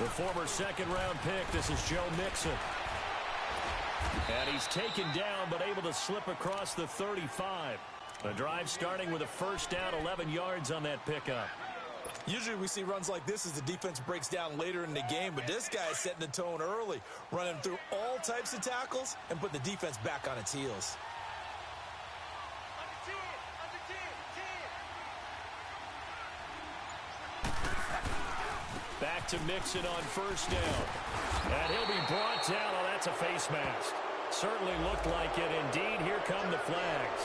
The former second-round pick, this is Joe Mixon. And he's taken down, but able to slip across the 35. The drive starting with a first down, 11 yards on that pickup. Usually we see runs like this as the defense breaks down later in the game, but this guy is setting the tone early, running through all types of tackles and put the defense back on its heels. Back to Mixon on first down. And he'll be brought down. Oh, that's a face mask. Certainly looked like it. Indeed, here come the flags.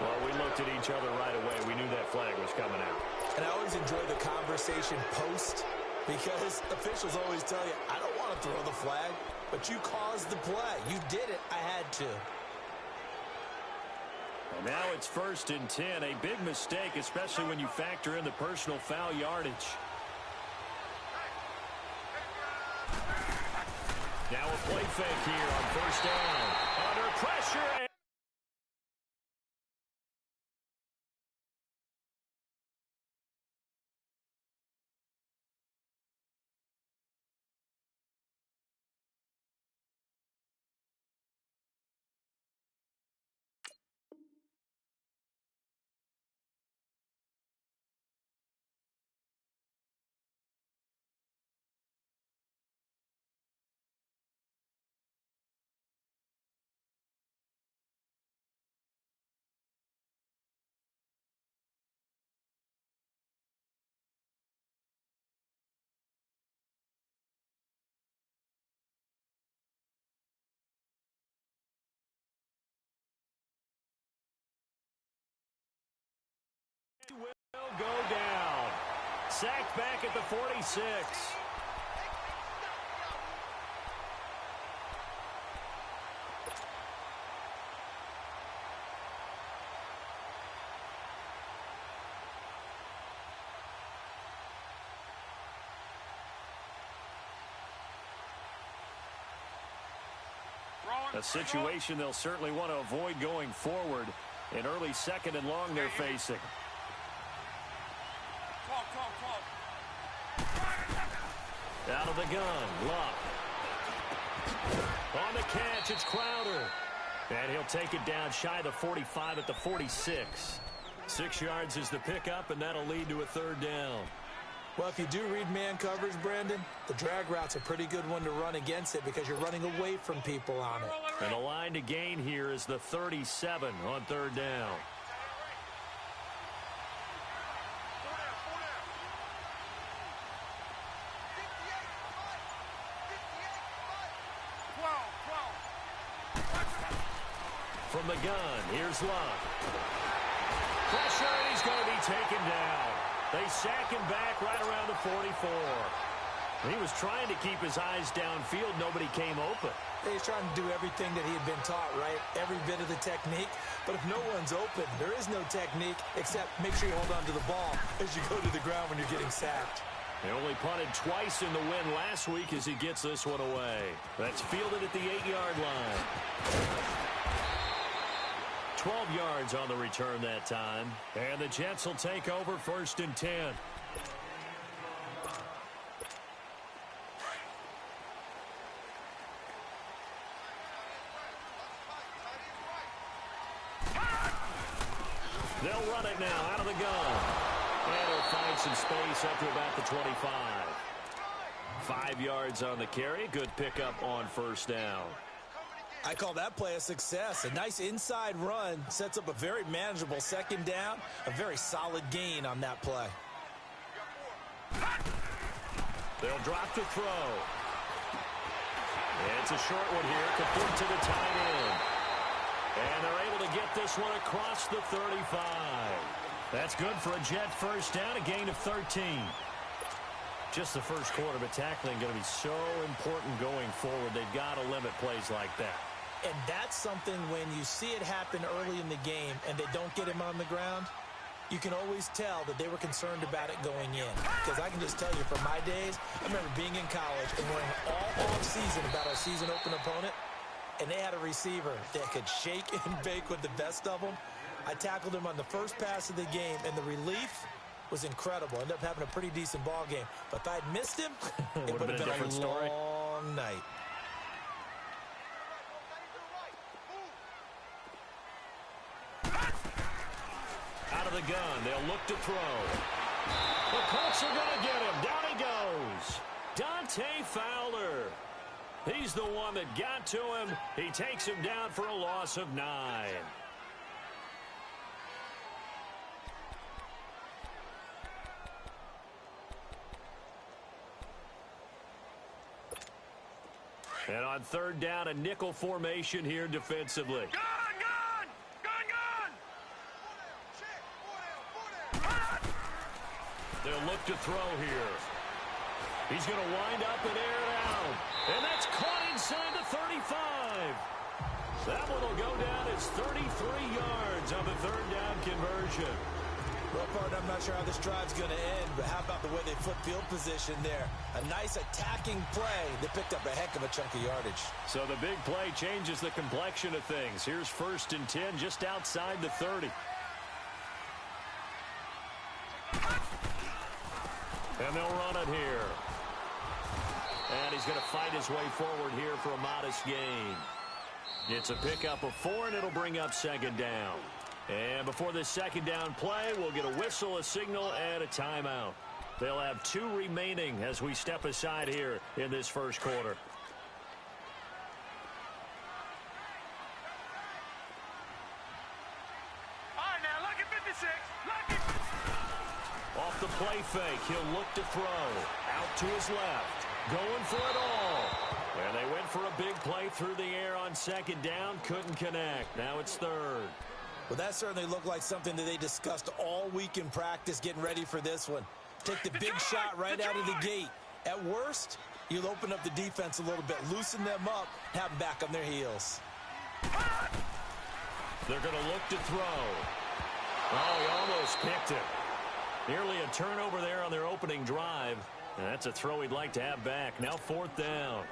Well, we looked at each other right away. We knew that flag was coming out. And I always enjoy the conversation post because officials always tell you, I don't want to throw the flag, but you caused the play. You did it. I had to. And now it's 1st and 10. A big mistake, especially when you factor in the personal foul yardage. Now a play fake here on first down. Under pressure. Will go down. Sacked back at the 46. A situation they'll certainly want to avoid going forward. An early 2nd and long they're facing. Out of the gun, Luck. On the catch, it's Crowder. And he'll take it down shy of the 45 at the 46. 6 yards is the pickup, and that'll lead to a 3rd down. Well, if you do read man coverage, Brandon, the drag route's a pretty good one to run against it because you're running away from people on it. And the line to gain here is the 37 on 3rd down. From the gun, here's Luck. Pressure, and he's going to be taken down. They sack him back right around the 44. He was trying to keep his eyes downfield. Nobody came open. He's trying to do everything that he had been taught, right? Every bit of the technique. But if no one's open, there is no technique except make sure you hold on to the ball as you go to the ground when you're getting sacked. They only punted twice in the win last week as he gets this one away. That's fielded at the 8-yard line. 12 yards on the return that time. And the Jets will take over 1st and 10. They'll run it now out of the gun. And he'll find some space up to about the 25. 5 yards on the carry. Good pickup on 1st down. I call that play a success. A nice inside run sets up a very manageable 2nd down. A very solid gain on that play. They'll drop to throw. It's a short one here, complete to the tight end. And they're able to get this one across the 35. That's good for a Jet 1st down, a gain of 13. Just the first quarter, but tackling going to be so important going forward. They've got to limit plays like that. And that's something when you see it happen early in the game and they don't get him on the ground, you can always tell that they were concerned about it going in. Because I can just tell you from my days, I remember being in college and worrying all off-season about our season open opponent, and they had a receiver that could shake and bake with the best of them. I tackled him on the first pass of the game, and the relief was incredible. Ended up having a pretty decent ball game. But if I had missed him, it would have been a different story. long night. Out of the gun, they'll look to throw. The Colts are going to get him. Down he goes. Dante Fowler. He's the one that got to him. He takes him down for a loss of 9. And on third down, a nickel formation here defensively. They'll look to throw here. He's going to wind up and air it out. And that's caught inside the 35. That one will go down as 33 yards on the third down conversion. Well, partner, I'm not sure how this drive's going to end, but how about the way they flip field position there? A nice attacking play. They picked up a heck of a chunk of yardage. So the big play changes the complexion of things. Here's 1st and 10 just outside the 30. And they'll run it here. And he's going to fight his way forward here for a modest gain. It's a pickup of 4, and it'll bring up 2nd down. And before this 2nd down play, we'll get a whistle, a signal, and a timeout. They'll have 2 remaining as we step aside here in this first quarter. All right, now, look at 56. Look at... Off the play fake, he'll look to throw. Out to his left. Going for it all. And they went for a big play through the air on 2nd down. Couldn't connect. Now it's 3rd. Well, that certainly looked like something that they discussed all week in practice getting ready for this one. Take the big shot right out of the gate. At worst, you'll open up the defense a little bit, loosen them up, have them back on their heels. They're going to look to throw. Oh, he almost picked it. Nearly a turnover there on their opening drive. And that's a throw he'd like to have back. Now 4th down.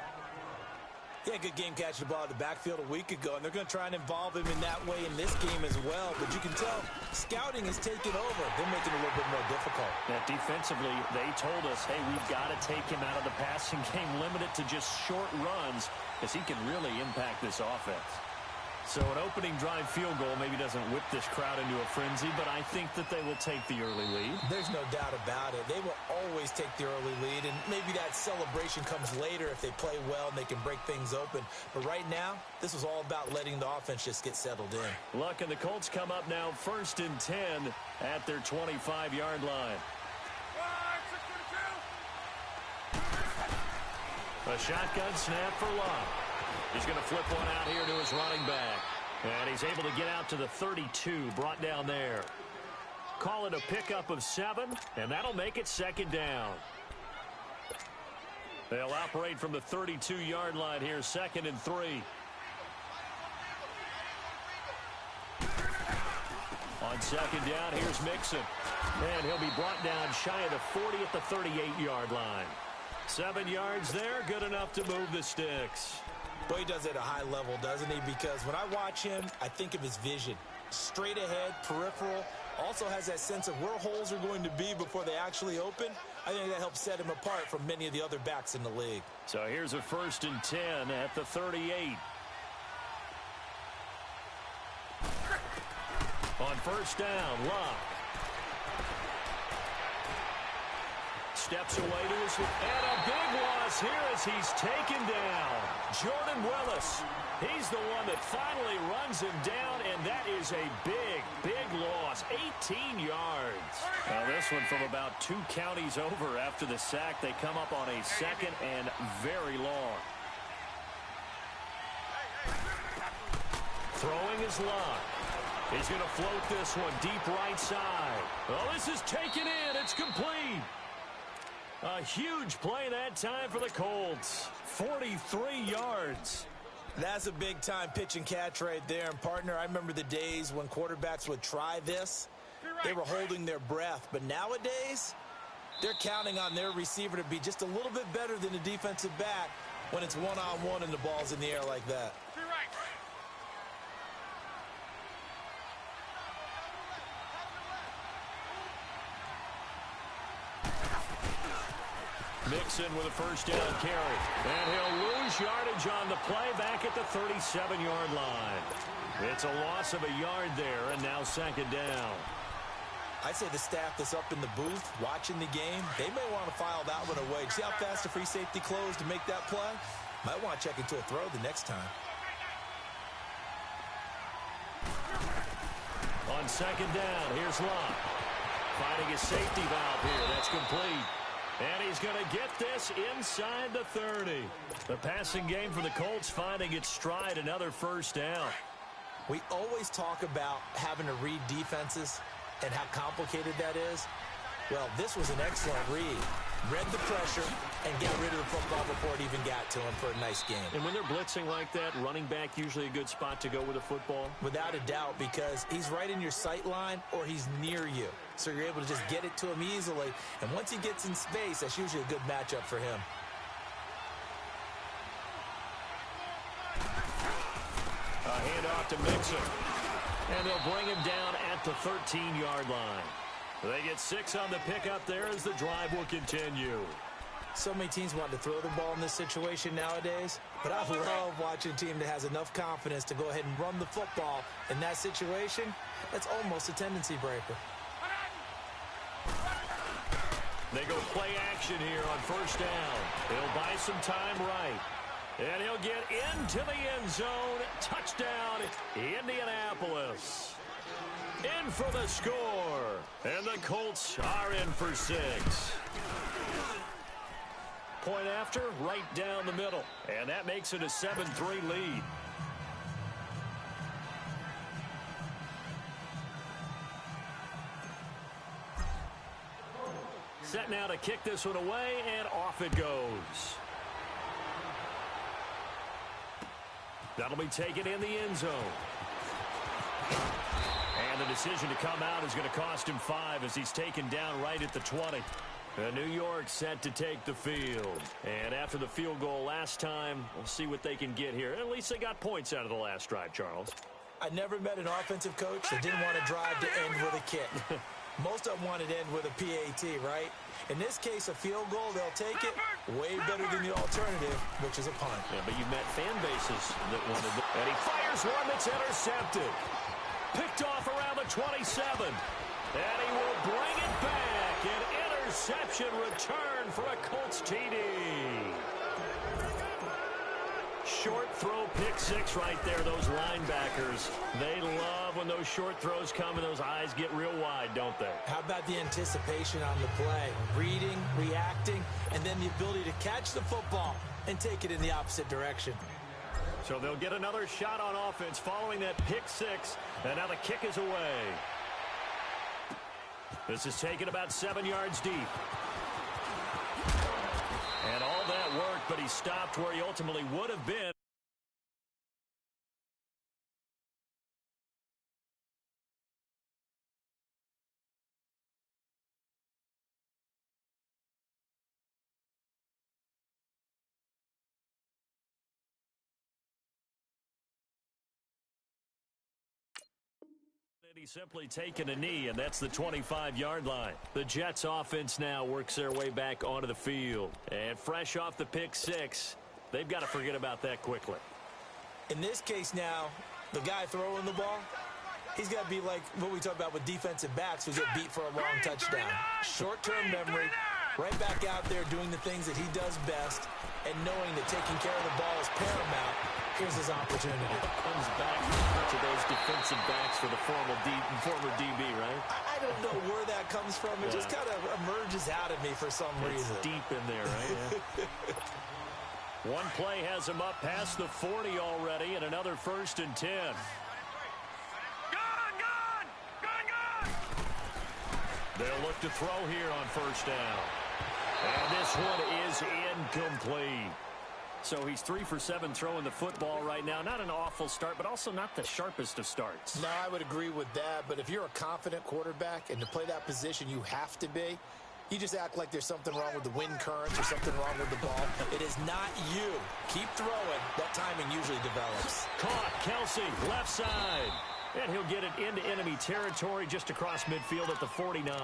He had a good game catching the ball in the backfield a week ago, and they're going to try and involve him in that way in this game as well. But you can tell scouting is taking over. They're making it a little bit more difficult. Yeah, defensively, they told us, hey, we've got to take him out of the passing game, limit it to just short runs, because he can really impact this offense. So an opening drive field goal maybe doesn't whip this crowd into a frenzy, but I think that they will take the early lead. There's no doubt about it. They will always take the early lead, and maybe that celebration comes later if they play well and they can break things open. But right now, this is all about letting the offense just get settled in. Luck and the Colts come up now 1st and 10 at their 25-yard line. A shotgun snap for Luck. He's going to flip one out here to his running back. And he's able to get out to the 32, brought down there. Call it a pickup of 7, and that'll make it 2nd down. They'll operate from the 32-yard line here, 2nd and 3. On 2nd down, here's Mixon. And he'll be brought down shy of the 40 at the 38-yard line. 7 yards there, good enough to move the sticks. Well, he does it at a high level, doesn't he? Because when I watch him, I think of his vision. Straight ahead, peripheral. Also has that sense of where holes are going to be before they actually open. I think that helps set him apart from many of the other backs in the league. So here's a 1st and 10 at the 38. On 1st down, Luck. Steps away to his... And a big loss here as he's taken down. Jordan Willis. He's the one that finally runs him down, and that is a big, big loss. 18 yards. Now this one from about 2 counties over after the sack. They come up on a 2nd and very long. Throwing his Luck. He's going to float this one deep right side. Oh, this is taken in. It's complete. A huge play that time for the Colts. 43 yards. That's a big-time pitch and catch right there. And, partner, I remember the days when quarterbacks would try this. They were holding their breath. But nowadays, they're counting on their receiver to be just a little bit better than the defensive back when it's one-on-one and the ball's in the air like that. Wilson with a first down carry. And he'll lose yardage on the play back at the 37-yard line. It's a loss of a yard there, and now second down. I'd say the staff that's up in the booth watching the game, they may want to file that one away. See how fast the free safety closed to make that play? Might want to check into a throw the next time. On second down, here's Locke. Finding a safety valve here. That's complete. And he's going to get this inside the 30. The passing game for the Colts finding its stride, another first down. We always talk about having to read defenses and how complicated that is. Well, this was an excellent read. Read the pressure and get rid of the football before it even got to him for a nice game. And when they're blitzing like that, running back usually a good spot to go with a football? Without a doubt, because he's right in your sight line or he's near you. So you're able to just get it to him easily. And once he gets in space, that's usually a good matchup for him. A handoff to Mixon. And they'll bring him down at the 13-yard line. They get 6 on the pickup there as the drive will continue. So many teams want to throw the ball in this situation nowadays, but I love watching a team that has enough confidence to go ahead and run the football in that situation. That's almost a tendency breaker. They go play action here on first down. He'll buy some time right. And he'll get into the end zone. Touchdown, Indianapolis. In for the score. And the Colts are in for 6. Point after, right down the middle. And that makes it a 7-3 lead. Set now to kick this one away, and off it goes. That'll be taken in the end zone. And the decision to come out is going to cost him 5 as he's taken down right at the 20. New York set to take the field. And after the field goal last time, we'll see what they can get here. At least they got points out of the last drive, Charles. I never met an offensive coach that didn't want to drive to end with a kick. Most of them wanted to end with a PAT, right? In this case, a field goal, they'll take it way better than the alternative, which is a punt. Yeah, but you've met fan bases that wanted it. And he fires one that's intercepted. Picked off around the 27. And he will bring it back. An interception return for a Colts TD. Short throw, pick 6 right there. Those linebackers, they love when those short throws come and those eyes get real wide, don't they? How about the anticipation on the play? Reading, reacting, and then the ability to catch the football and take it in the opposite direction. So they'll get another shot on offense following that pick 6, and now the kick is away. This is taken about 7 yards deep. And all that worked, but he stopped where he ultimately would have been. He's simply taken a knee, and that's the 25-yard line. The Jets offense now works their way back onto the field. And fresh off the pick 6, they've got to forget about that quickly. In this case now, the guy throwing the ball, he's got to be like what we talk about with defensive backs who get beat for a long touchdown. Short-term memory, right back out there doing the things that he does best, and knowing that taking care of the ball is paramount. Here's his opportunity. Comes back to those defensive backs for the former DB, right? I don't know where that comes from. It just kind of emerges out of me for some reason. It's deep in there, right? Yeah. One play has him up past the 40 already, and another 1st and 10. Gone! They'll look to throw here on first down. And this one is incomplete. So he's 3 for 7 throwing the football right now. Not an awful start, but also not the sharpest of starts. No, I would agree with that. But if you're a confident quarterback and to play that position you have to be, you just act like there's something wrong with the wind currents or something wrong with the ball. It is not you. Keep throwing. That timing usually develops. Caught, Kelsey, left side. And he'll get it into enemy territory just across midfield at the 49.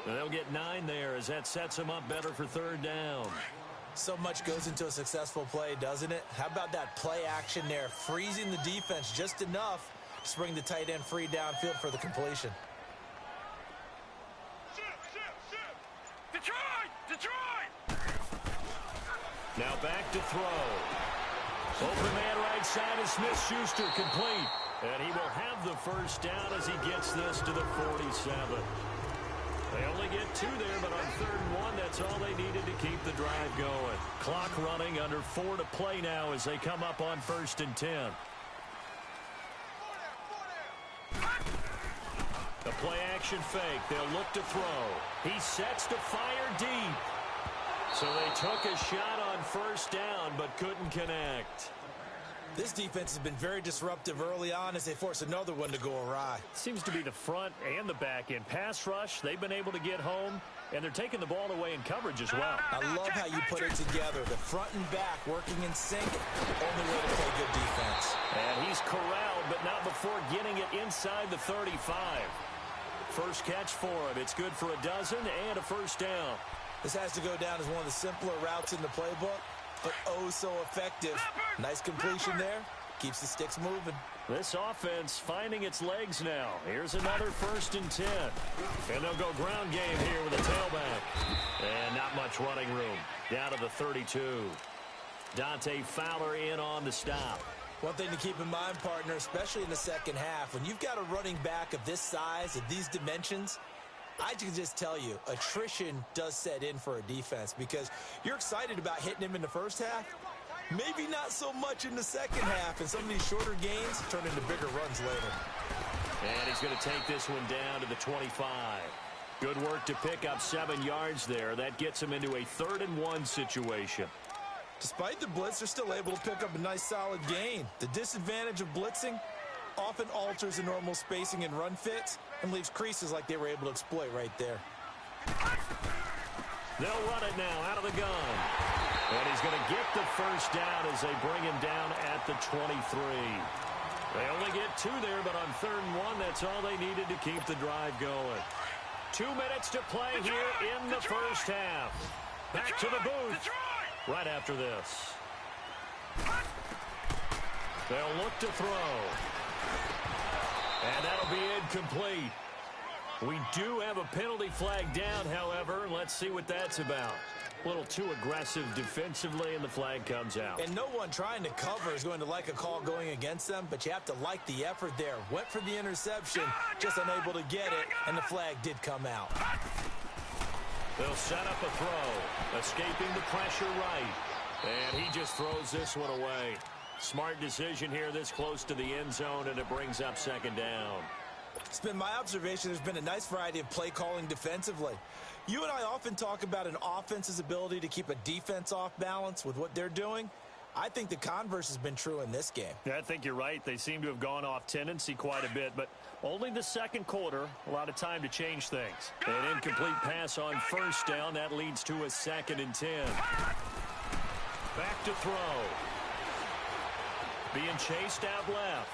And they'll get 9 there as that sets him up better for 3rd down. So much goes into a successful play, doesn't it? How about that play action there, freezing the defense just enough to bring the tight end free downfield for the completion. Detroit! Now back to throw. Open man right side is Smith-Schuster, complete. And he will have the first down as he gets this to the 47. They only get 2 there, but on 3rd and 1, that's all they needed to keep the drive going. Clock running, under 4 to play now as they come up on 1st and 10. The play action fake. They'll look to throw. He sets to fire deep. So they took a shot on 1st down, but couldn't connect. This defense has been very disruptive early on as they force another one to go awry. Seems to be the front and the back end. Pass rush, they've been able to get home, and they're taking the ball away in coverage as well. I love how you put it together. The front and back working in sync. Only way to play good defense. And he's corralled, but not before getting it inside the 35. First catch for him. It's good for a dozen and a first down. This has to go down as one of the simpler routes in the playbook, but oh so effective. Nice completion there. Keeps the sticks moving. This offense finding its legs now. Here's another 1st and 10. And they'll go ground game here with a tailback. And not much running room. Down to the 32. Dante Fowler in on the stop. One thing to keep in mind, partner, especially in the second half, when you've got a running back of this size, of these dimensions, I can just tell you, attrition does set in for a defense because you're excited about hitting him in the first half. Maybe not so much in the second half, and some of these shorter gains turn into bigger runs later. And he's going to take this one down to the 25. Good work to pick up 7 yards there. That gets him into a 3rd and 1 situation. Despite the blitz, they're still able to pick up a nice solid gain. The disadvantage of blitzing often alters the normal spacing and run fits and leaves creases like they were able to exploit right there. They'll run it now out of the gun. And he's going to get the first down as they bring him down at the 23. They only get 2 there, but on 3rd and 1, that's all they needed to keep the drive going. 2 minutes to play here in the first half. Back to the booth right after this. They'll look to throw. And that'll be incomplete. We do have a penalty flag down, however. Let's see what that's about. A little too aggressive defensively, and the flag comes out. And no one trying to cover is going to like a call going against them, but you have to like the effort there. Went for the interception, just unable to get it, and the flag did come out. They'll set up a throw, escaping the pressure right. And he just throws this one away. Smart decision here this close to the end zone, and it brings up 2nd down. It's been my observation there's been a nice variety of play calling defensively. You and I often talk about an offense's ability to keep a defense off balance with what they're doing. I think the converse has been true in this game. Yeah, I think you're right. They seem to have gone off tendency quite a bit, but only the 2nd quarter, a lot of time to change things. An incomplete pass on 1st down. That leads to a 2nd and 10. Back to throw. Being chased out left.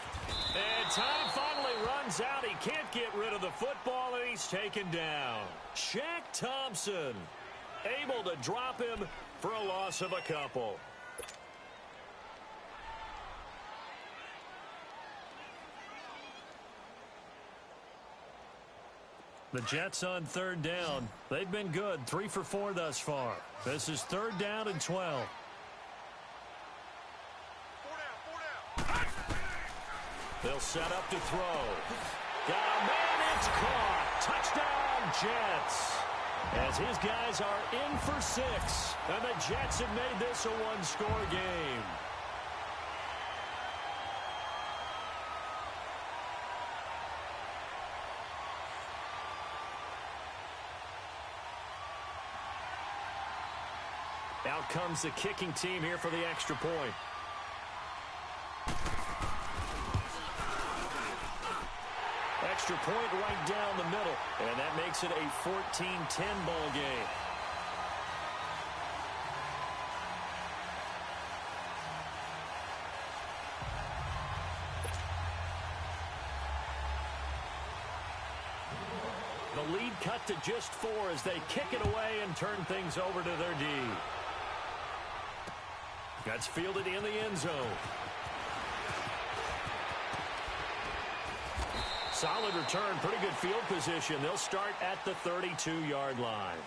And time finally runs out. He can't get rid of the football, and he's taken down. Shaq Thompson able to drop him for a loss of a couple. The Jets on 3rd down. They've been good. 3 for 4 thus far. This is 3rd down and 12. They'll set up to throw. Got a man, it's caught. Touchdown, Jets. As his guys are in for 6. And the Jets have made this a 1-score game. Out comes the kicking team here for the extra point. Extra point right down the middle, and that makes it a 14-10 ball game. The lead cut to just 4 as they kick it away and turn things over to their D. That's fielded in the end zone. Solid return, pretty good field position. They'll start at the 32-yard line.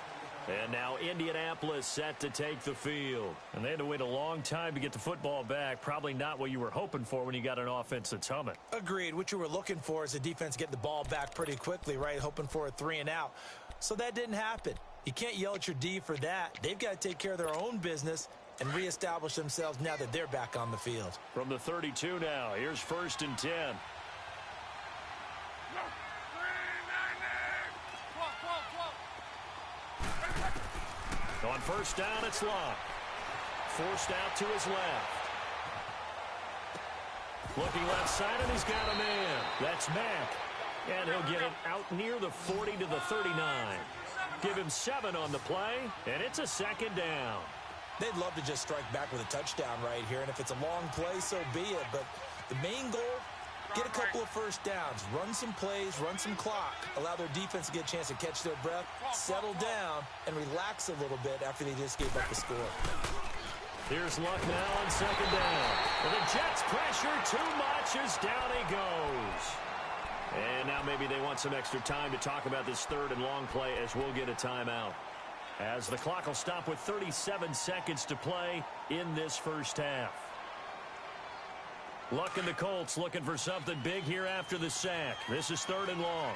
And now Indianapolis set to take the field. And they had to wait a long time to get the football back. Probably not what you were hoping for when you got an offense that's humming. Agreed. What you were looking for is the defense getting the ball back pretty quickly, right? Hoping for a 3-and-out. So that didn't happen. You can't yell at your D for that. They've got to take care of their own business and reestablish themselves now that they're back on the field. From the 32 now, here's 1st and 10. On 1st down, it's Locke. Forced out to his left. Looking left side, and he's got a man. That's Mack. And he'll get it out near the 40 to the 39. Give him 7 on the play, and it's a 2nd down. They'd love to just strike back with a touchdown right here, and if it's a long play, so be it. But the main goal, get a couple of 1st downs, run some plays, run some clock, allow their defense to get a chance to catch their breath, settle down, and relax a little bit after they just gave up the score. Here's Luck now on 2nd down. And the Jets pressure too much as down he goes. And now maybe they want some extra time to talk about this 3rd and long play as we'll get a timeout. As the clock will stop with 37 seconds to play in this 1st half. Luck and the Colts looking for something big here after the sack. This is 3rd and long.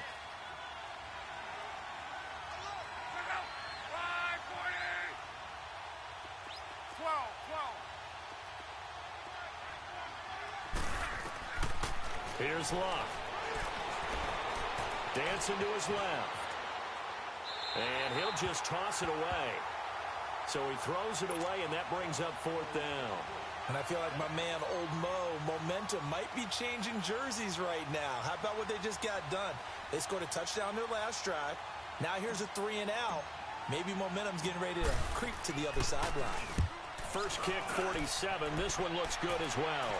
Here's Luck. Dancing to his left. And he'll just toss it away. So he throws it away, and that brings up 4th down. And I feel like my man, Old Mo, momentum might be changing jerseys right now. How about what they just got done? They scored a touchdown their last drive. Now here's a 3-and-out. Maybe momentum's getting ready to creep to the other sideline. First kick, 47. This one looks good as well.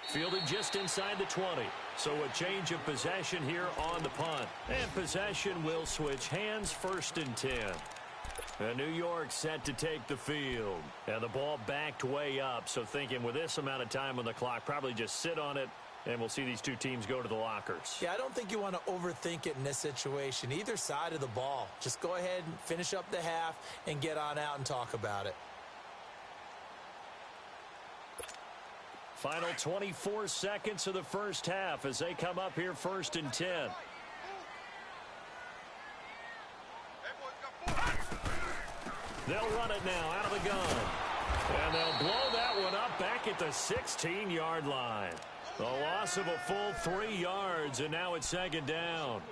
Fielded just inside the 20. So a change of possession here on the punt. And possession will switch hands, 1st and 10. And New York set to take the field. And the ball backed way up. So thinking with this amount of time on the clock, probably just sit on it. And we'll see these two teams go to the lockers. Yeah, I don't think you want to overthink it in this situation. Either side of the ball. Just go ahead and finish up the half and get on out and talk about it. Final 24 seconds of the 1st half as they come up here 1st and 10. They'll run it now out of the gun. And they'll blow that one up back at the 16-yard line. The loss of a full 3 yards, and now it's 2nd down.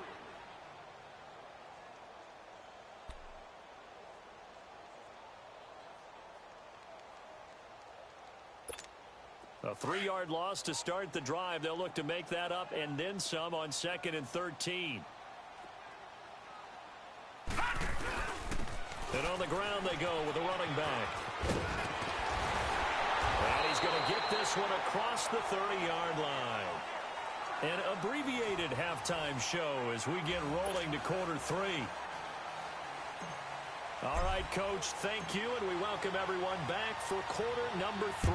A 3-yard loss to start the drive. They'll look to make that up and then some on 2nd and 13. And on the ground they go with a running back. And he's going to get this one across the 30-yard line. An abbreviated halftime show as we get rolling to quarter 3. All right, Coach, thank you, and we welcome everyone back for quarter number 3.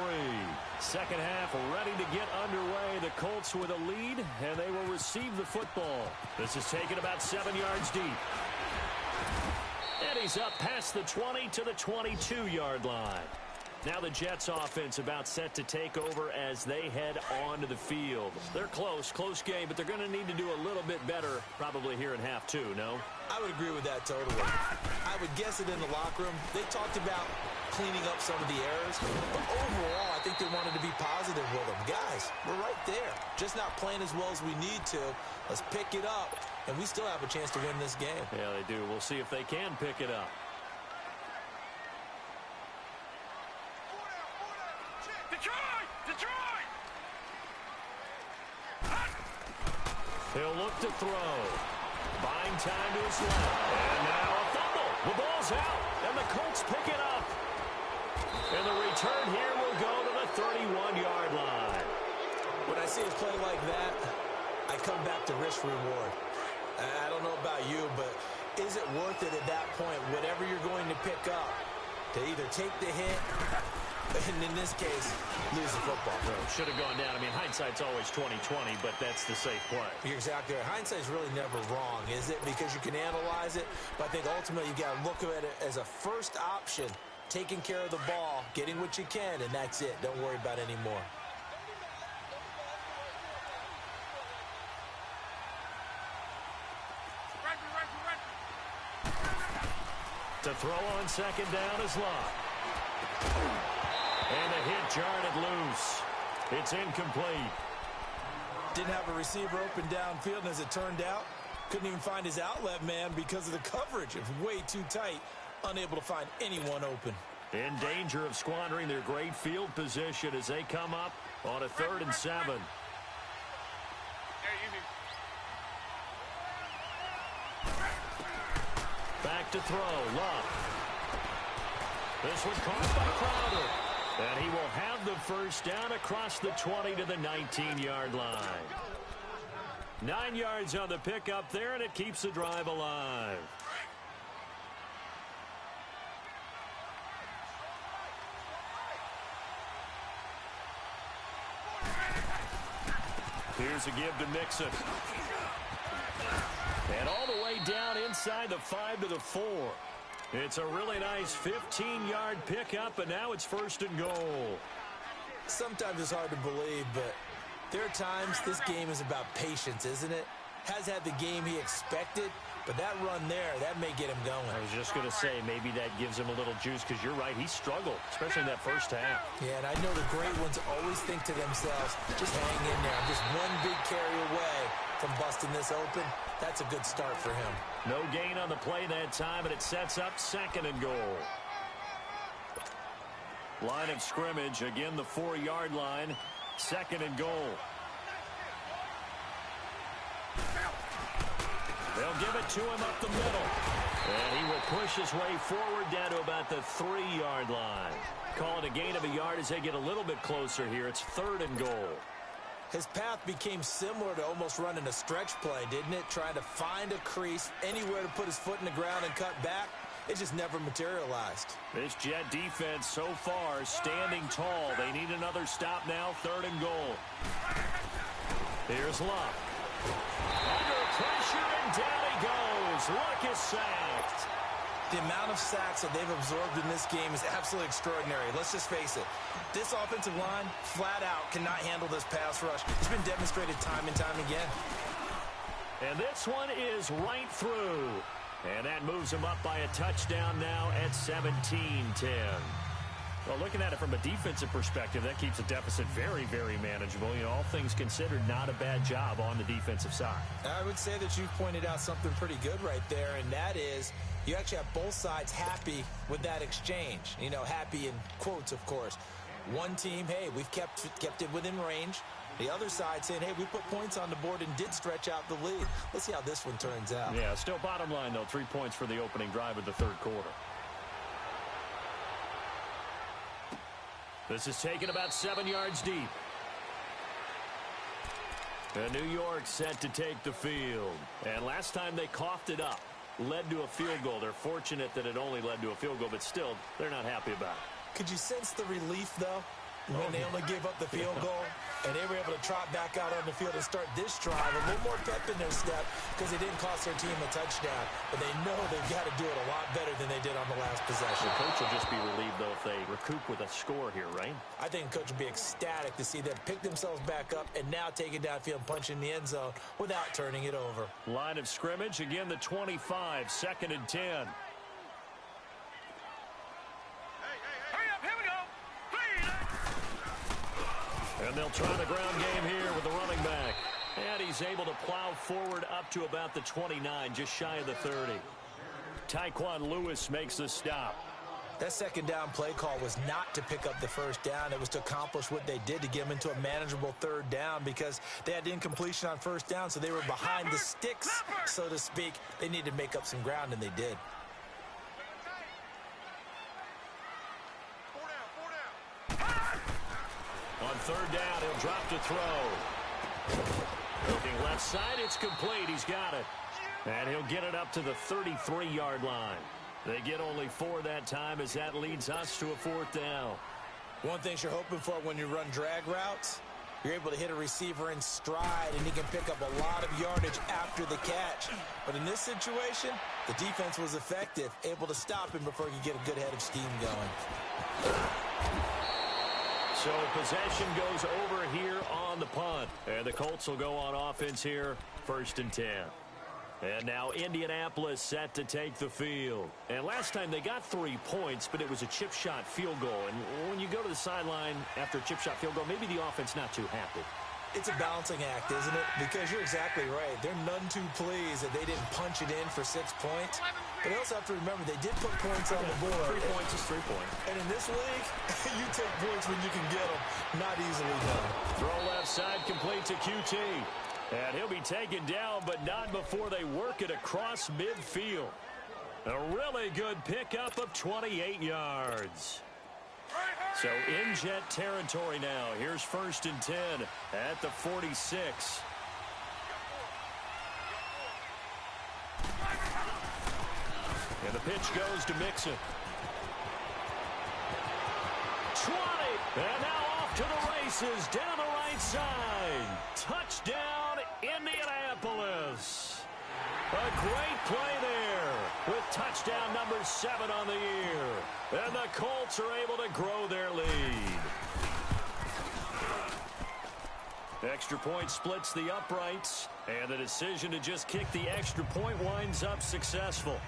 Second half ready to get underway. The Colts with a lead, and they will receive the football. This is taken about 7 yards deep. And he's up past the 20 to the 22-yard line. Now the Jets offense about set to take over as they head onto the field. They're close game, but they're going to need to do a little bit better probably here in half 2, no? I would agree with that totally. I would guess it in the locker room. They talked about cleaning up some of the errors, but overall I think they wanted to be positive with them. Guys, we're right there. Just not playing as well as we need to. Let's pick it up, and we still have a chance to win this game. Yeah, they do. We'll see if they can pick it up. Detroit! He'll look to throw. Buying time to his left. And now a fumble. The ball's out, and the Colts pick it up. And the return here will go to the 31-yard line. When I see a play like that, I come back to risk reward. I don't know about you, but is it worth it at that point, whatever you're going to pick up? to either take the hit, and in this case, lose the football. Should have gone down. I mean, hindsight's always 20/20, but that's the safe play. You're exactly right. Hindsight's really never wrong, is it? Because you can analyze it, but I think ultimately you got to look at it as a first option, taking care of the ball, getting what you can, and that's it. Don't worry about any more. To throw on second down is Locke. And the hit jarred it loose. It's incomplete. Didn't have a receiver open downfield, and as it turned out, couldn't even find his outlet man because of the coverage. It was way too tight, unable to find anyone open. In danger of squandering their great field position as they come up on a 3rd and 7. Back to throw, Love. This one caught by Crowder. And he will have the first down across the 20 to the 19-yard line. 9 yards on the pickup there, and it keeps the drive alive. Here's a give to Mixon. And all the way down inside the 5 to the 4. It's a really nice 15-yard pickup, and now it's 1st and goal. Sometimes it's hard to believe, but there are times this game is about patience, isn't it? Has had the game he expected, but that run there, that may get him going. I was just going to say, maybe that gives him a little juice, because you're right, he struggled, especially in that first half. Yeah, and I know the great ones always think to themselves, just hang in there. I'm just one big carry away from busting this open. That's a good start for him. No gain on the play that time, and it sets up 2nd and goal. Line of scrimmage, again the 4-yard line, 2nd and goal. They'll give it to him up the middle. And he will push his way forward down to about the 3-yard line. Call it a gain of a yard as they get a little bit closer here. It's 3rd and goal. His path became similar to almost running a stretch play, didn't it? Trying to find a crease, anywhere to put his foot in the ground and cut back. It just never materialized. This Jet defense so far standing tall. They need another stop now, 3rd and goal. Here's Luck. Under pressure, and down he goes. Luck is sacked. The amount of sacks that they've absorbed in this game is absolutely extraordinary. Let's just face it. This offensive line, flat out, cannot handle this pass rush. It's been demonstrated time and time again. And this one is right through. And that moves him up by a touchdown now at 17-10. Well, looking at it from a defensive perspective, that keeps the deficit very, very manageable. You know, all things considered, not a bad job on the defensive side. I would say that you've pointed out something pretty good right there, and that is you actually have both sides happy with that exchange. You know, happy in quotes, of course. One team, hey, we've kept it within range. The other side saying, hey, we put points on the board and did stretch out the lead. Let's see how this one turns out. Yeah, still bottom line, though, 3 points for the opening drive of the 3rd quarter. This is taken about 7 yards deep. And New York set to take the field. And last time they coughed it up, led to a field goal. They're fortunate that it only led to a field goal, but still, they're not happy about it. Could you sense the relief, though, when they only gave up the field goal? And they were able to trot back out on the field and start this drive. A little more pep in their step because they didn't cost their team a touchdown. But they know they've got to do it a lot better than they did on the last possession. The coach will just be relieved, though, if they recoup with a score here, right? I think the coach will be ecstatic to see them pick themselves back up and now take it downfield and punch in the end zone without turning it over. Line of scrimmage, again the 25, 2nd and 10. And they'll try the ground game here with the running back. And he's able to plow forward up to about the 29, just shy of the 30. Tyquan Lewis makes the stop. That second down play call was not to pick up the first down. It was to accomplish what they did to get them into a manageable 3rd down because they had incompletion on 1st down, so they were behind the sticks, so to speak. They needed to make up some ground, and they did. On 3rd down, he'll drop to throw. Looking left side, it's complete. He's got it. And he'll get it up to the 33-yard line. They get only 4 that time as that leads us to a 4th down. One thing you're hoping for when you run drag routes, you're able to hit a receiver in stride, and he can pick up a lot of yardage after the catch. But in this situation, the defense was effective, able to stop him before he could get a good head of steam going. So possession goes over here on the punt. And the Colts will go on offense here, 1st and 10. And now Indianapolis set to take the field. And last time they got 3 points, but it was a chip shot field goal. And when you go to the sideline after a chip shot field goal, maybe the offense not too happy. It's a balancing act, isn't it? Because you're exactly right. They're none too pleased that they didn't punch it in for 6 points. But they also have to remember they did put points on the board. 3 points is 3 points. And in this league, you take points when you can get them. Not easily done. Throw left side complete to QT. And he'll be taken down, but not before they work it across midfield. A really good pickup of 28 yards. So in Jet territory now. Here's 1st and 10 at the 46. And the pitch goes to Mixon. 20. And now off to the races down the right side. Touchdown, Indianapolis. A great play there with touchdown number 7 on the year. And the Colts are able to grow their lead. Extra point splits the uprights. And the decision to just kick the extra point winds up successful.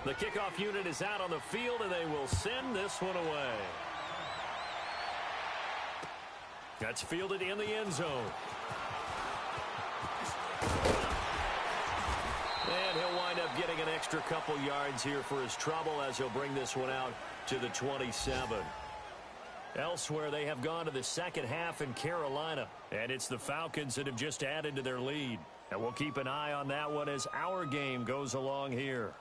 The kickoff unit is out on the field, and they will send this one away. That's fielded in the end zone. And he'll wind up getting an extra couple yards here for his trouble as he'll bring this one out to the 27. Elsewhere, they have gone to the second half in Carolina, and it's the Falcons that have just added to their lead. And we'll keep an eye on that one as our game goes along here.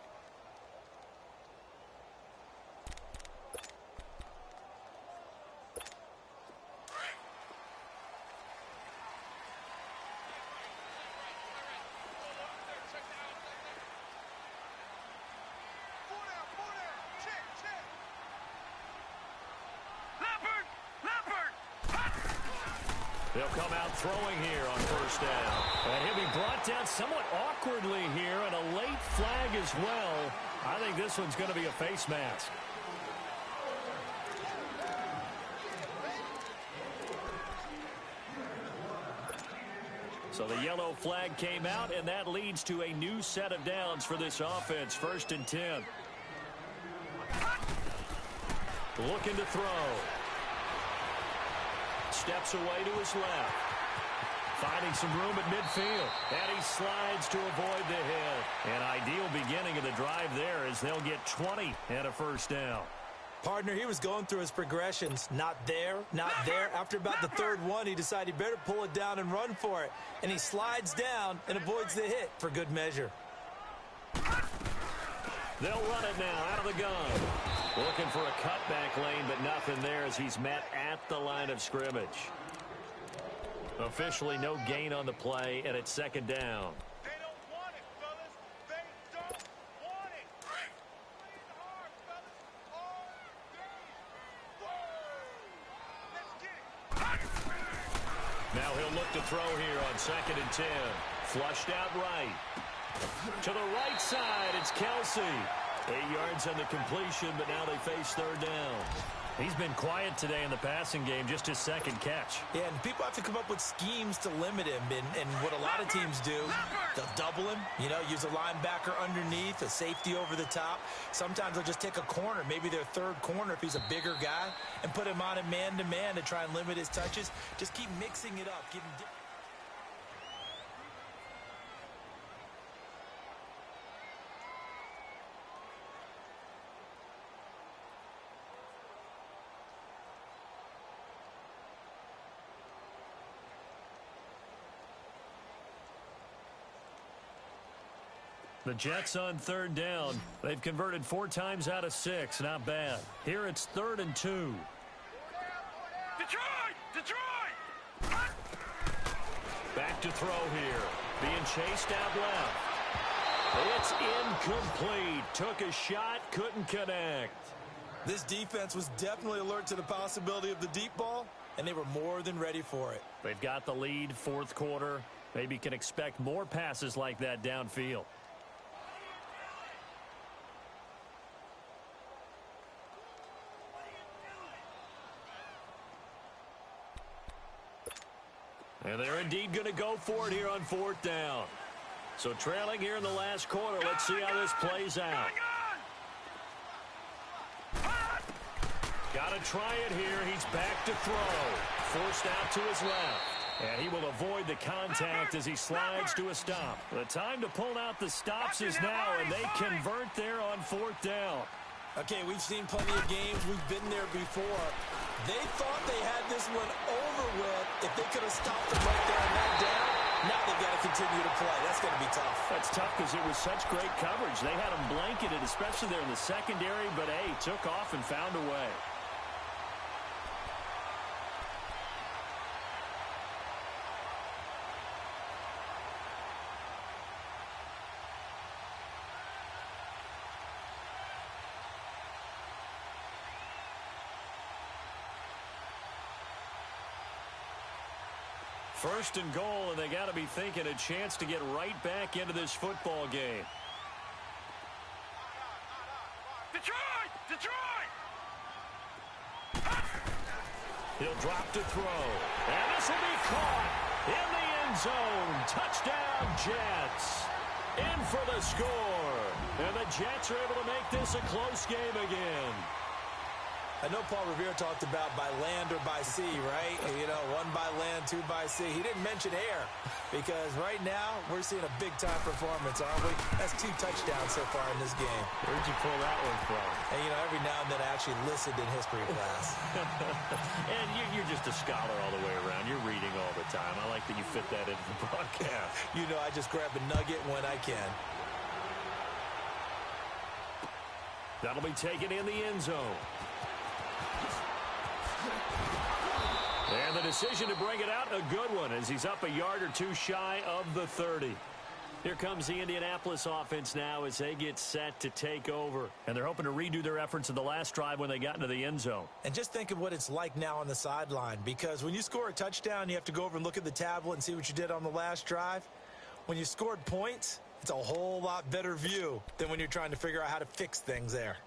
They'll come out throwing here on 1st down. And he'll be brought down somewhat awkwardly here, and a late flag as well. I think this one's going to be a face mask. So the yellow flag came out, and that leads to a new set of downs for this offense. 1st and 10. Looking to throw. Steps away to his left. Finding some room at midfield. And he slides to avoid the hit. An ideal beginning of the drive there as they'll get 20 and a 1st down. Partner, he was going through his progressions. Not there, not there. After about the 3rd one, he decided he better pull it down and run for it. And he slides down and avoids the hit for good measure. They'll run it now out of the gun. Looking for a cutback lane, but nothing there as he's met at the line of scrimmage. Officially no gain on the play, and it's 2nd down. They don't want it, fellas. They don't want it. Playing hard, fellas. All game. Let's get it. Now he'll look to throw here on 2nd and 10. Flushed out right. To the right side, it's Kelsey. 8 yards on the completion, but now they face 3rd down. He's been quiet today in the passing game, just his 2nd catch. Yeah, and people have to come up with schemes to limit him. And what a lot of teams do, they'll double him, use a linebacker underneath, a safety over the top. Sometimes they'll just take a corner, maybe their 3rd corner if he's a bigger guy, and put him on a man-to-man to try and limit his touches. Just keep mixing it up, give him different. The Jets on 3rd down. They've converted 4 times out of 6. Not bad. Here it's 3rd and 2. Detroit! Back to throw here. Being chased out left. It's incomplete. Took a shot, couldn't connect. This defense was definitely alert to the possibility of the deep ball, and they were more than ready for it. They've got the lead, fourth quarter. Maybe can expect more passes like that downfield. And they're indeed going to go for it here on fourth down. So trailing here in the last quarter. Let's see how this plays out. Got to try it here. He's back to throw. Forced out to his left. And he will avoid the contact as he slides to a stop. The time to pull out the stops is now, and they convert there on fourth down. Okay, we've seen plenty of games. We've been there before. They thought they had this one over with if they could have stopped them right there on that down. Now they've got to continue to play. That's going to be tough. That's tough because it was such great coverage. They had them blanketed, especially there in the secondary, but, hey, took off and found a way. First and goal, and they got to be thinking a chance to get right back into this football game. Detroit! Detroit! He'll drop to throw. And this will be caught in the end zone. Touchdown, Jets. In for the score. And the Jets are able to make this a close game again. I know Paul Revere talked about by land or by sea, right? You know, one by land, two by sea. He didn't mention air because right now we're seeing a big-time performance, aren't we? That's 2 touchdowns so far in this game. Where'd you pull that one from? And, you know, every now and then I actually listened in history class. And you're just a scholar all the way around. You're reading all the time. I like that you fit that into the broadcast. You know, I just grab a nugget when I can. That'll be taken in the end zone. And the decision to bring it out, a good one, as he's up a yard or two shy of the 30. Here comes the Indianapolis offense now as they get set to take over. And they're hoping to redo their efforts in the last drive when they got into the end zone. And just think of what it's like now on the sideline, because when you score a touchdown, you have to go over and look at the tablet and see what you did on the last drive. When you scored points, it's a whole lot better view than when you're trying to figure out how to fix things there.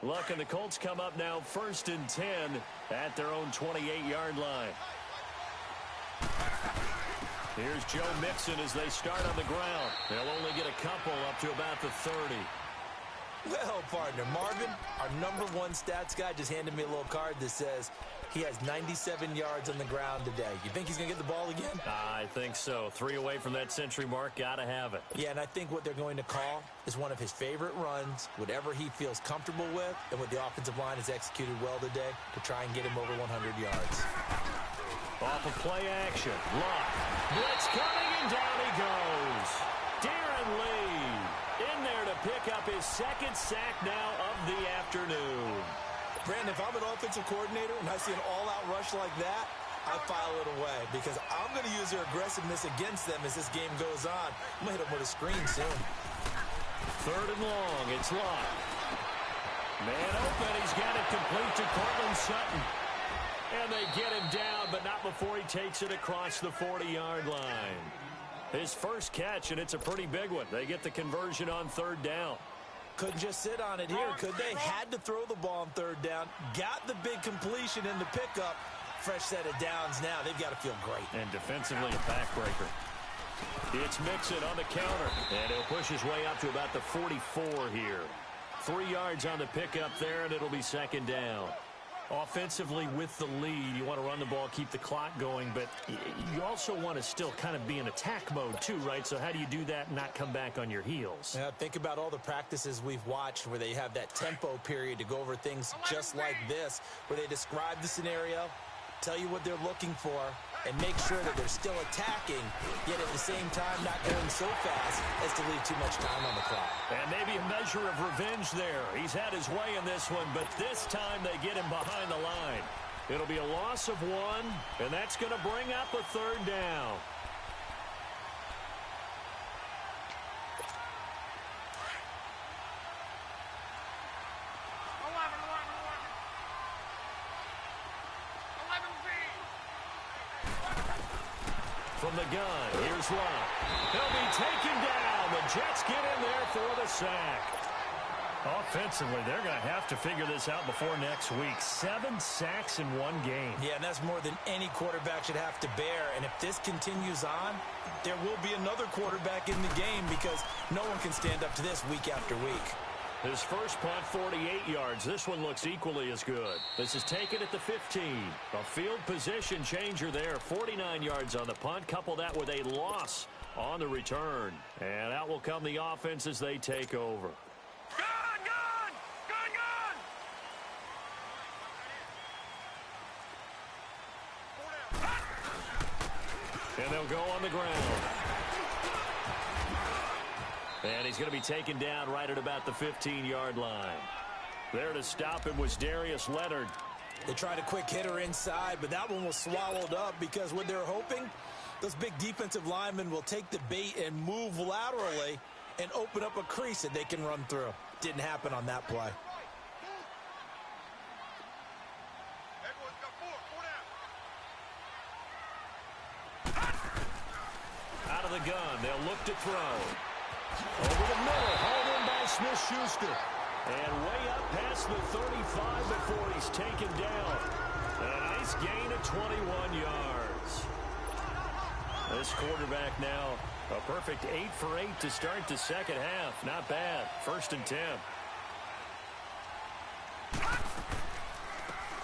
Look, and the Colts come up now 1st and 10 at their own 28-yard line. Here's Joe Mixon as they start on the ground. They'll only get a couple up to about the 30. Well, partner, Marvin, our #1 stats guy, just handed me a little card that says he has 97 yards on the ground today. You think he's going to get the ball again? I think so. 3 away from that century mark. Got to have it. Yeah, and I think what they're going to call is one of his favorite runs, whatever he feels comfortable with, and what the offensive line has executed well today to try and get him over 100 yards. Off of play action. Lock. Blitz coming, and down he goes. Darren Lee in there to pick up his 2nd sack now of the afternoon. Brandon, if I'm an offensive coordinator and I see an all-out rush like that, I file it away because I'm going to use their aggressiveness against them as this game goes on. I'm going to hit them with a screen soon. 3rd and long. It's Lock. Man open. He's got it complete to Cortland Sutton. And they get him down, but not before he takes it across the 40-yard line. His first catch, and it's a pretty big one. They get the conversion on 3rd down. Couldn't just sit on it here, could they? Had to throw the ball on 3rd down. Got the big completion in the pickup. Fresh set of downs now. They've got to feel great. And defensively, a backbreaker. It's Mixon on the counter. And he'll push his way up to about the 44 here. 3 yards on the pickup there, and it'll be 2nd down. Offensively with the lead, you want to run the ball, keep the clock going, but you also want to still kind of be in attack mode too, right? So how do you do that and not come back on your heels? Yeah, think about all the practices we've watched where they have that tempo period to go over things just like this, where they describe the scenario, tell you what they're looking for, and make sure that they're still attacking, yet at the same time not going so fast as to leave too much time on the clock. And maybe a measure of revenge there. He's had his way in this one, but this time they get him behind the line. It'll be a loss of 1, and that's going to bring up a 3rd down. From the gun, here's Luck. He'll be taken down. The Jets get in there for the sack. Offensively, they're going to have to figure this out before next week. 7 sacks in one game. Yeah, and that's more than any quarterback should have to bear. And if this continues on, there will be another quarterback in the game because no one can stand up to this week after week. His first punt, 48 yards. This one looks equally as good. This is taken at the 15. A field position changer there. 49 yards on the punt. Couple that with a loss on the return. And out will come the offense as they take over. And they'll go on the ground. And he's going to be taken down right at about the 15-yard line. There to stop him was Darius Leonard. They tried a quick hitter inside, but that one was swallowed up because what they're hoping, those big defensive linemen will take the bait and move laterally and open up a crease that they can run through. Didn't happen on that play. Out of the gun, they'll look to throw. Over the middle, hauled in by Smith-Schuster. And way up past the 35 before he's taken down. And a nice gain of 21 yards. This quarterback now a perfect 8 for 8 to start the second half. Not bad. 1st and 10.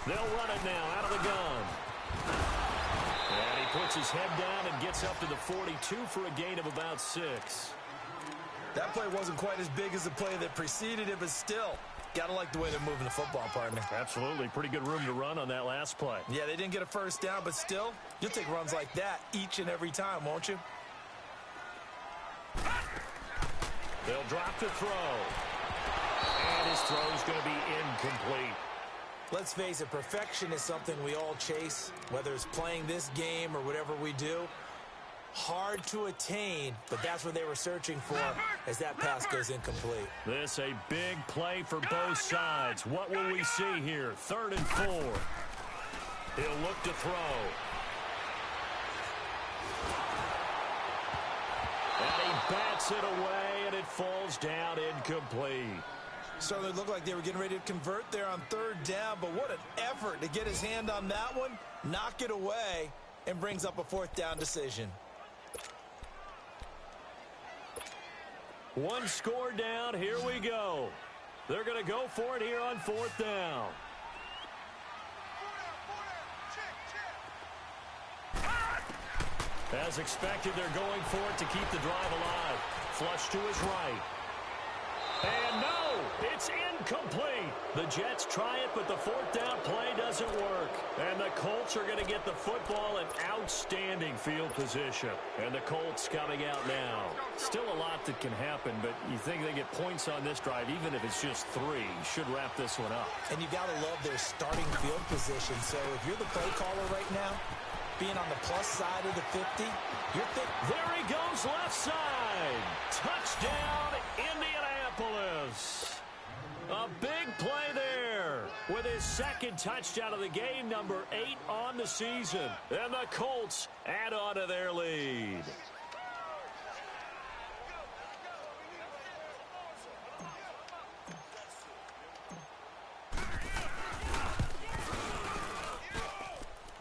They'll run it now out of the gun. And he puts his head down and gets up to the 42 for a gain of about 6. That play wasn't quite as big as the play that preceded it, but still, gotta like the way they're moving the football, partner. Absolutely. Pretty good room to run on that last play. Yeah, they didn't get a first down, but still, you'll take runs like that each and every time, won't you? They'll drop the throw. And his throw is going to be incomplete. Let's face it, perfection is something we all chase, whether it's playing this game or whatever we do. Hard to attain, but that's what they were searching for as that pass goes incomplete. This a big play for both sides. What will we see here? 3rd and 4. He'll look to throw. And he bats it away, and it falls down incomplete. Certainly looked like they were getting ready to convert there on 3rd down, but what an effort to get his hand on that one, knock it away, and brings up a 4th down decision. 1 score down. Here we go. They're going to go for it here on 4th down. As expected, they're going for it to keep the drive alive. Flush to his right. And no, it's incomplete. The Jets try it, but the 4th down play doesn't work. And the Colts are going to get the football in outstanding field position. And the Colts coming out now. Still a lot that can happen, but you think they get points on this drive, even if it's just 3. Should wrap this one up. And you got to love their starting field position. So if you're the play caller right now, being on the plus side of the 50, you're thinking, there he goes left side. Touchdown, Indianapolis. A big play there with his 2nd touchdown of the game, number 8 on the season. And the Colts add on to their lead.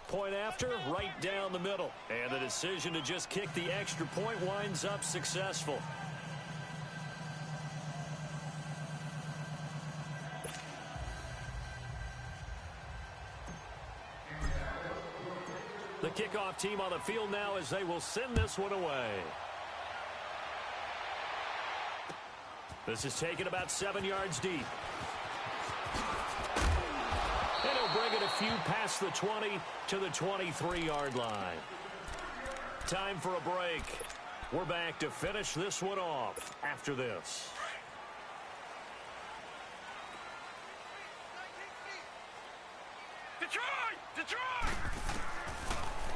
Point after, right down the middle. And the decision to just kick the extra point winds up successful. The kickoff team on the field now as they will send this one away. This is taken about 7 yards deep. And he'll bring it a few past the 20 to the 23-yard line. Time for a break. We're back to finish this one off after this. Detroit!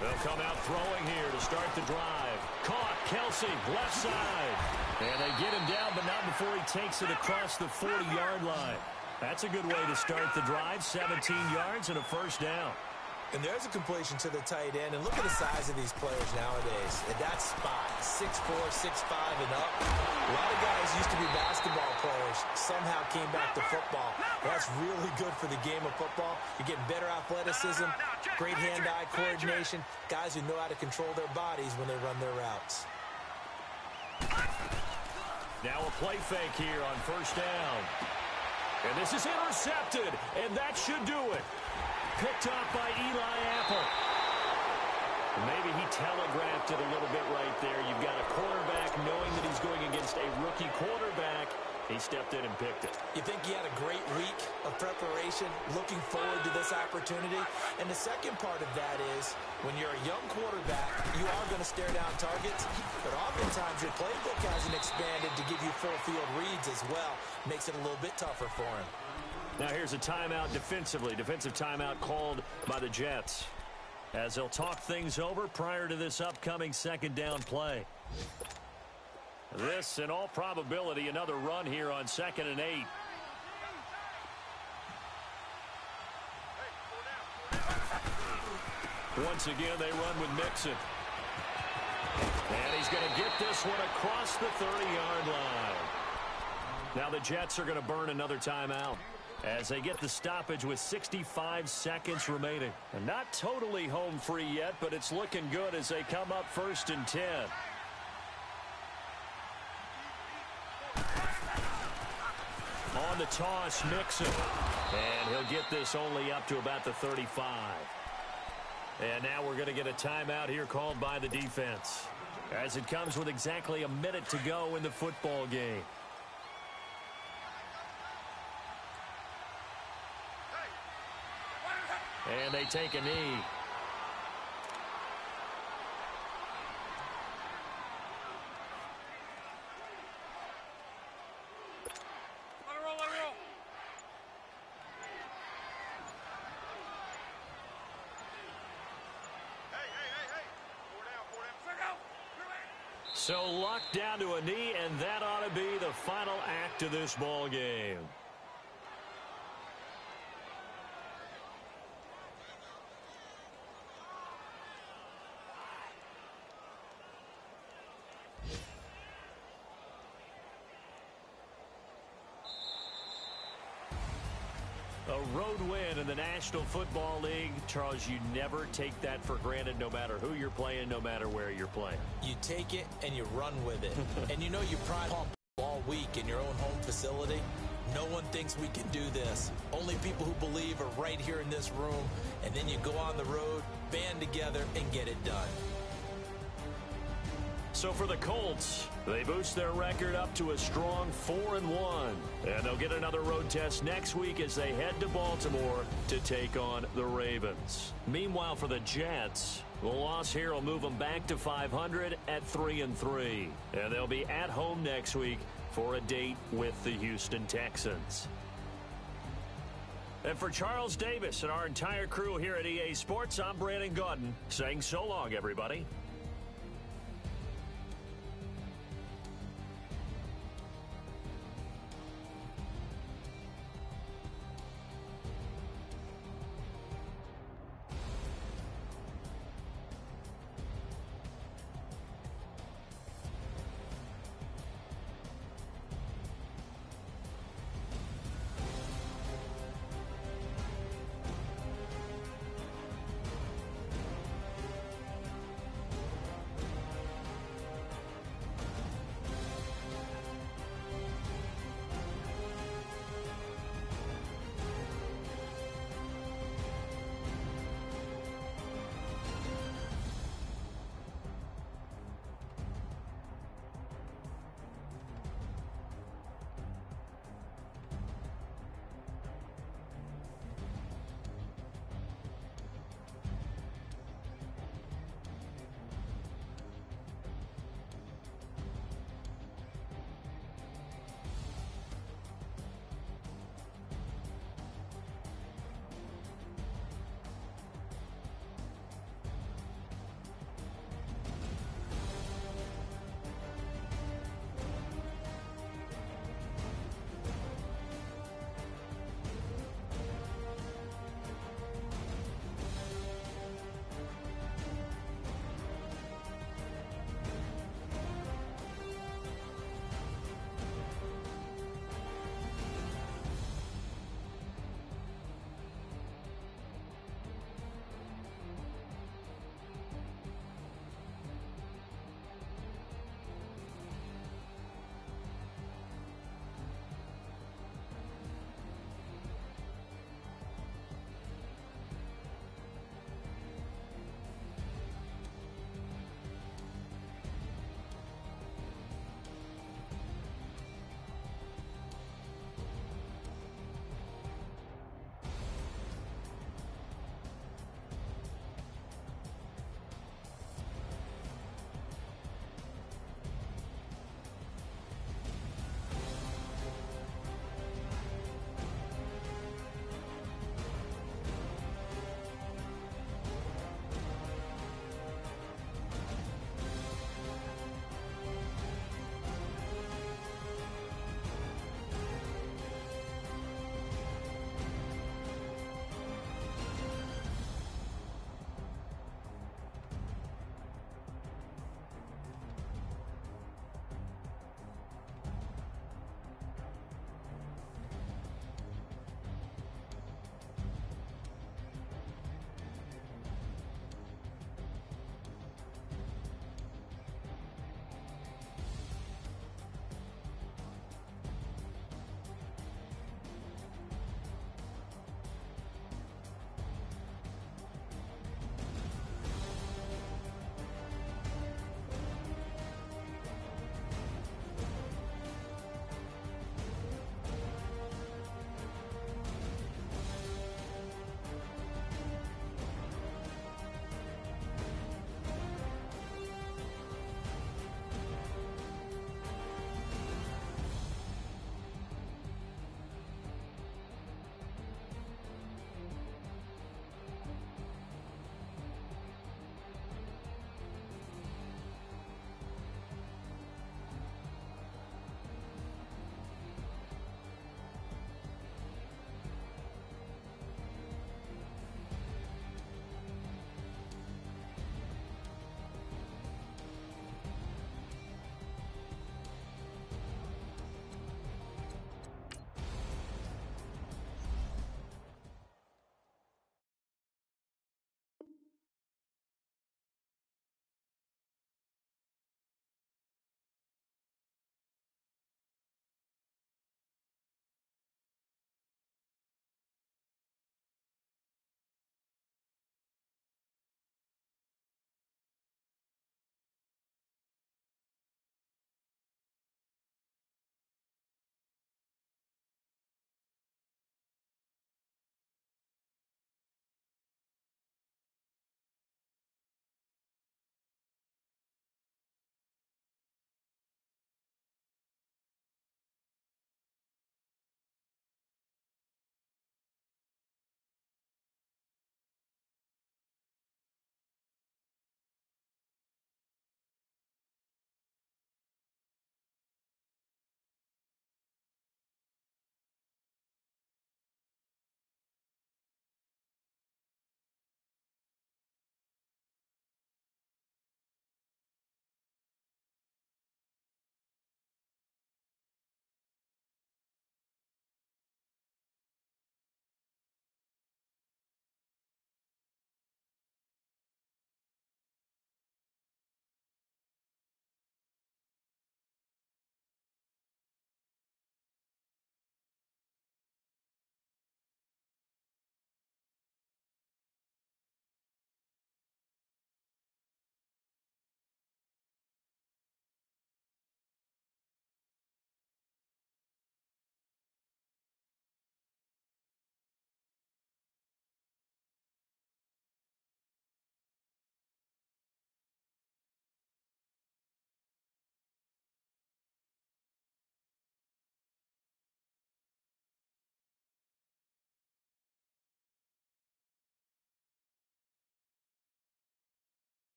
They'll come out throwing here to start the drive. Caught, Kelsey, left side. And they get him down, but not before he takes it across the 40-yard line. That's a good way to start the drive. 17 yards and a 1st down. And there's a completion to the tight end. And look at the size of these players nowadays. At that spot, 6'4", 6'5", and up. A lot of guys used to be basketball players, somehow came back to football. That's really good for the game of football. You're getting better athleticism, great hand-eye coordination, guys who know how to control their bodies when they run their routes. Now a play fake here on first down. And this is intercepted, and that should do it. Picked up by Eli Apple. Maybe he telegraphed it a little bit right there. You've got a quarterback knowing that he's going against a rookie quarterback. He stepped in and picked it. You think he had a great week of preparation, looking forward to this opportunity? And the second part of that is, when you're a young quarterback, you are going to stare down targets, but oftentimes your playbook hasn't expanded to give you full field reads as well. Makes it a little bit tougher for him. Now here's a timeout defensively. Defensive timeout called by the Jets, as they'll talk things over prior to this upcoming second down play. This, in all probability, another run here on 2nd and 8. Once again, they run with Mixon. And he's going to get this one across the 30-yard line. Now the Jets are going to burn another timeout as they get the stoppage with 65 seconds remaining. And not totally home free yet, but it's looking good as they come up 1st and 10. On the toss, Mixon. And he'll get this only up to about the 35. And now we're going to get a timeout here called by the defense, as it comes with exactly a minute to go in the football game. And they take a knee. So locked down to a knee, and that ought to be the final act of this ball game. A road win in the National Football League. Charles, you never take that for granted, no matter who you're playing, no matter where you're playing. You take it and you run with it. And you know you pride pump all week in your own home facility. No one thinks we can do this. Only people who believe are right here in this room. And then you go on the road, band together, and get it done. So for the Colts, they boost their record up to a strong 4-1. And they'll get another road test next week as they head to Baltimore to take on the Ravens. Meanwhile, for the Jets, the loss here will move them back to 500 at 3-3. And they'll be at home next week for a date with the Houston Texans. And for Charles Davis and our entire crew here at EA Sports, I'm Brandon Gaudin saying so long, everybody.